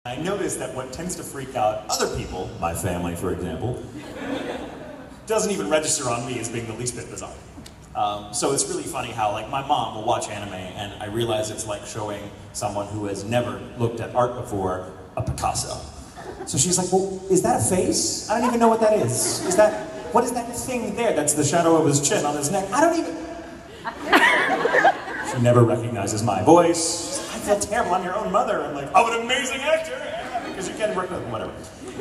I noticed that what tends to freak out other people, my family for example, doesn't even register on me as being the least bit bizarre. So it's really funny how, like, my mom will watch anime and I realize it's like showing someone who has never looked at art before a Picasso. So she's like, well, is that a face? I don't even know what that is. What is that thing there? That's the shadow of his chin on his neck. I don't even... She never recognizes my voice. I feel terrible, I'm your own mother. I'm like, oh, an amazing actor! Because you can't work with whatever.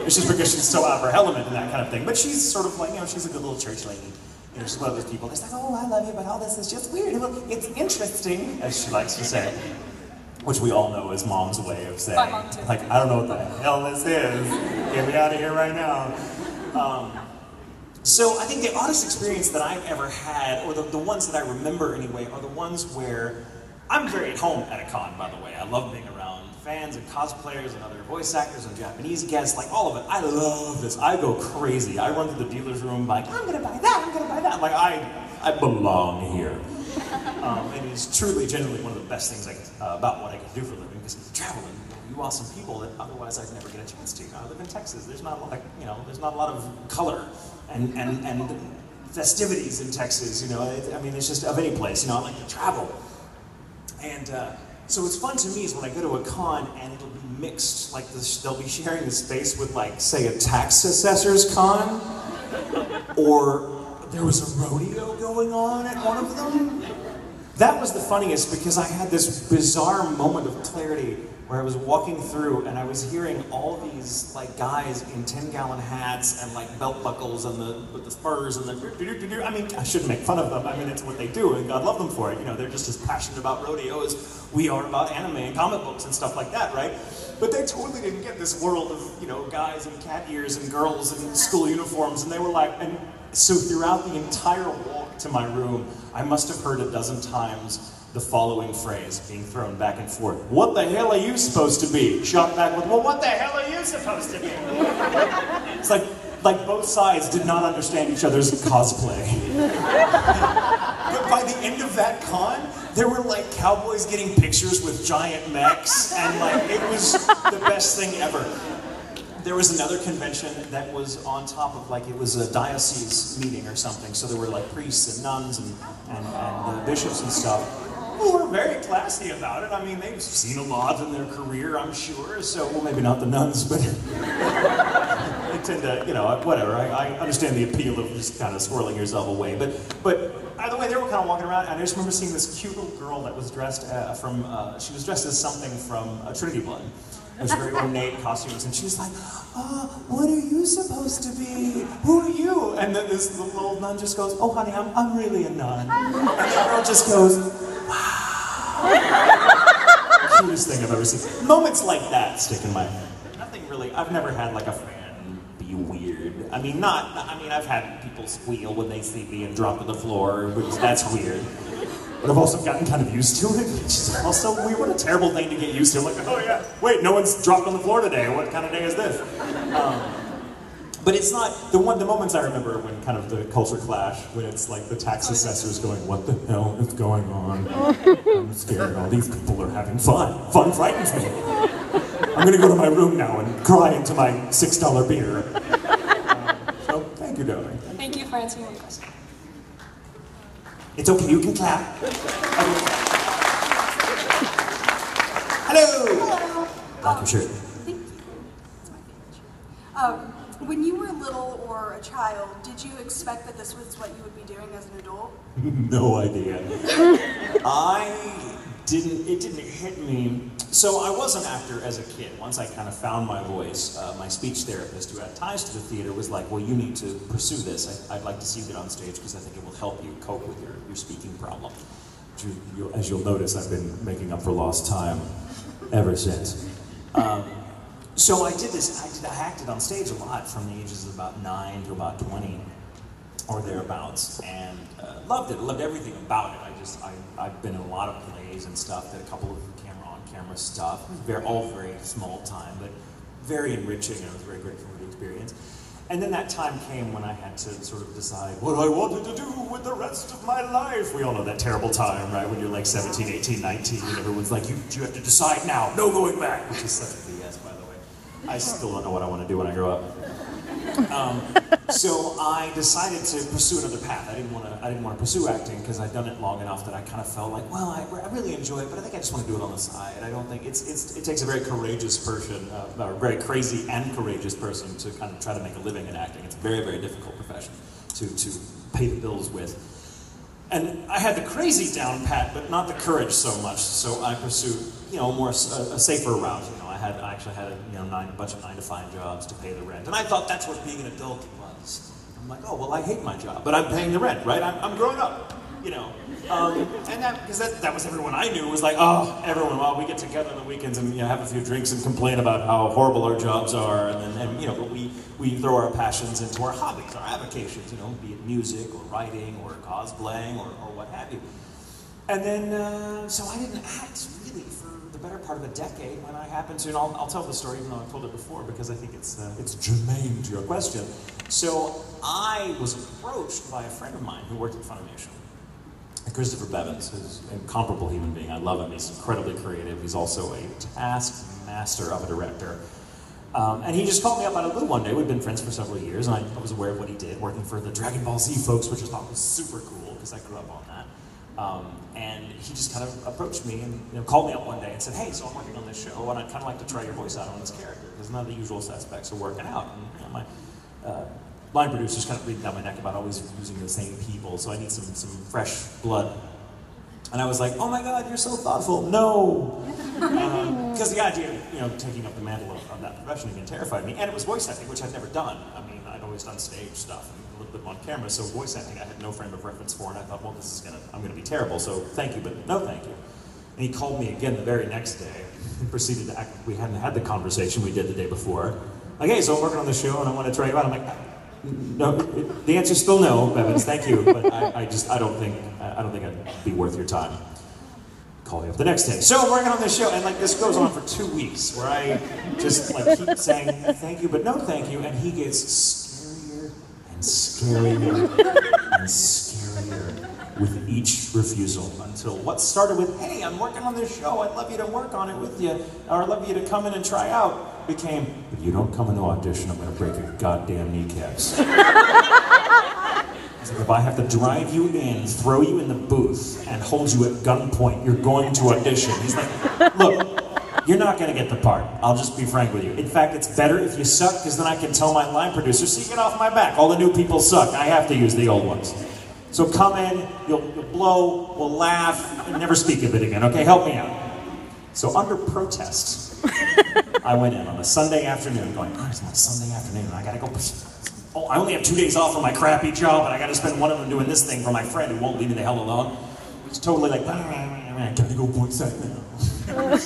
It's just because she's so out of her element and that kind of thing. But she's sort of like, you know, she's a good little church lady. You know, she's one of those people that's like, oh, I love you, but all this is just weird. It's interesting, as she likes to say. Which we all know is mom's way of saying, like, I don't know what the hell this is. Get me out of here right now. So I think the oddest experience that I've ever had, or the ones that I remember anyway, are the ones where I'm very at home at a con, by the way. I love being around fans and cosplayers and other voice actors and Japanese guests, like all of it. I love this. I go crazy. I run to the dealer's room like, I'm gonna buy that, I'm gonna buy that. Like, I belong here. It is truly, genuinely one of the best things about what I can do for a living, because it's traveling. You awesome people that otherwise I'd never get a chance to. I live in Texas. There's not a lot, there's not a lot of color and festivities in Texas. You know, I mean, it's just of any place. You know, I like to travel, and so what's fun to me is when I go to a con and it'll be mixed. Like they'll be sharing the space with, like, say, a tax assessor's con, or there was a rodeo going on at one of them. That was the funniest because I had this bizarre moment of clarity where I was walking through and I was hearing all these, like, guys in 10-gallon hats and, like, belt buckles and with the spurs and the I mean, I shouldn't make fun of them. I mean, it's what they do and God love them for it. You know, they're just as passionate about rodeo as we are about anime and comic books and stuff like that, right? But they totally didn't get this world of, you know, guys in cat ears and girls in school uniforms, and they were like, and so throughout the entire walk to my room, I must have heard a dozen times the following phrase being thrown back and forth. What the hell are you supposed to be? Shot back with, well, what the hell are you supposed to be? It's like both sides did not understand each other's cosplay. But by the end of that con, there were, like, cowboys getting pictures with giant mechs, and, like, it was the best thing ever. There was another convention that was on top of, like, it was a diocese meeting or something, so there were, like, priests and nuns and bishops and stuff who were very classy about it. I mean, they've seen a lot in their career, I'm sure, so, well, maybe not the nuns, but they tend to, you know, whatever. I understand the appeal of just kind of swirling yourself away, but either way, they were kind of walking around, and I just remember seeing this cute little girl that was dressed she was dressed as something from Trinity Blood. It was very ornate costumes, and she was like, what are you supposed to be? Who are you? And then this little nun just goes, oh honey, I'm really a nun. And the girl just goes, wow. Cutest thing I've ever seen. Moments like that stick in my head. Nothing really, I've never had, like, a fan be weird. I mean, I've had people squeal when they see me and drop to the floor, which that's weird. But I've also gotten kind of used to it, which is also weird. What a terrible thing to get used to. I'm like, oh yeah, wait, no one's dropped on the floor today. What kind of day is this? But it's not, the moments I remember when kind of the culture clash, when it's like the tax assessors going, what the hell is going on? I'm scared, all these people are having fun. Fun frightens me. I'm gonna go to my room now and cry into my $6 beer. So, thank you, darling. Thank you for answering my question. It's okay, you can clap. Hello! Hello. Like your shirt. Thank you. It's my favorite shirt. When you were little or a child, did you expect that this was what you would be doing as an adult? No idea. It didn't hit me. So I was an actor as a kid. Once I kind of found my voice, my speech therapist who had ties to the theater was like, well, you need to pursue this. I'd like to see you get on stage because I think it will help you cope with your speaking problem. As you'll notice, I've been making up for lost time ever since. So I did this, I acted on stage a lot from the ages of about 9 to about 20 or thereabouts, and loved it, loved everything about it. I've been in a lot of plays and stuff, did a couple of on-camera stuff. All very small time, but very enriching, and I was very grateful for the experience. And then that time came when I had to sort of decide what I wanted to do with the rest of my life. We all know that terrible time, right? When you're like 17, 18, 19, and everyone's like, you have to decide now, no going back, which is such a BS, by the way. I still don't know what I want to do when I grow up. So I decided to pursue another path. I didn't want to pursue acting because I'd done it long enough that I kind of felt like, well, I really enjoy it, but I think I just want to do it on the side. I don't think it takes a very courageous person, or a very crazy and courageous person to kind of try to make a living in acting. It's a very, very difficult profession to pay the bills with. And I had the crazy down pat, but not the courage so much. So I pursued, more a safer route. I actually had a bunch of 9-to-5 jobs to pay the rent, and I thought that's what being an adult was. I'm like, oh well, I hate my job, but I'm paying the rent, right? I'm growing up, and that was everyone I knew was like, oh, everyone. Well, we get together on the weekends and have a few drinks and complain about how horrible our jobs are, but we throw our passions into our hobbies, our avocations, be it music or writing or cosplaying or what have you. And then, so I didn't act really for the better part of a decade when I happened to, and I'll tell the story even though I've told it before because I think it's germane to your question. So I was approached by a friend of mine who worked at Funimation, Christopher Bevins, who's an incomparable human being. I love him. He's incredibly creative. He's also a taskmaster of a director. And he just called me up out of the blue one day. We'd been friends for several years, and I was aware of what he did, working for the Dragon Ball Z folks, which I thought was super cool because I grew up on that. And he just kind of approached me and called me up one day and said, hey, so I'm working on this show, and I'd kind of like to try your voice out on this character because none of the usual suspects are working out. And my line producer's kind of breathing down my neck about always using the same people, so I need some fresh blood. And I was like, oh my God, you're so thoughtful. No! Because the idea of taking up the mantle of that profession again terrified me, and it was voice acting, which I'd never done. I mean, I'd always done stage stuff and a little bit on camera, so voice acting I had no frame of reference for, and I thought, well, I'm gonna be terrible, so thank you, but no thank you. And he called me again the very next day and proceeded to act like we hadn't had the conversation we did the day before. Like, hey, so I'm working on this show and I want to try you out. I'm like, no, the answer's still no, Bevins, thank you, but I don't think I'd be worth your time. Call you up the next day. So I'm working on this show, and this goes on for 2 weeks, where I just keep saying thank you, but no thank you, and he gets scarier and scarier and scarier with each refusal until what started with, hey, I'm working on this show, I'd love you to work on it with you, or I'd love you to come in and try out, became, if you don't come in the audition, I'm going to break your goddamn kneecaps. If I have to drive you in, throw you in the booth, and hold you at gunpoint, you're going to audition. He's like, look, you're not going to get the part. I'll just be frank with you. In fact, it's better if you suck, because then I can tell my line producer, see, get off my back. All the new people suck. I have to use the old ones. So come in, you'll blow, we'll laugh, and never speak of it again, okay? Help me out. So under protest, I went in on a Sunday afternoon, going, oh, it's my Sunday afternoon, I gotta go. Oh, I only have 2 days off from my crappy job, but I gotta spend one of them doing this thing for my friend who won't leave me the hell alone. He's totally like, I gotta go voice act now.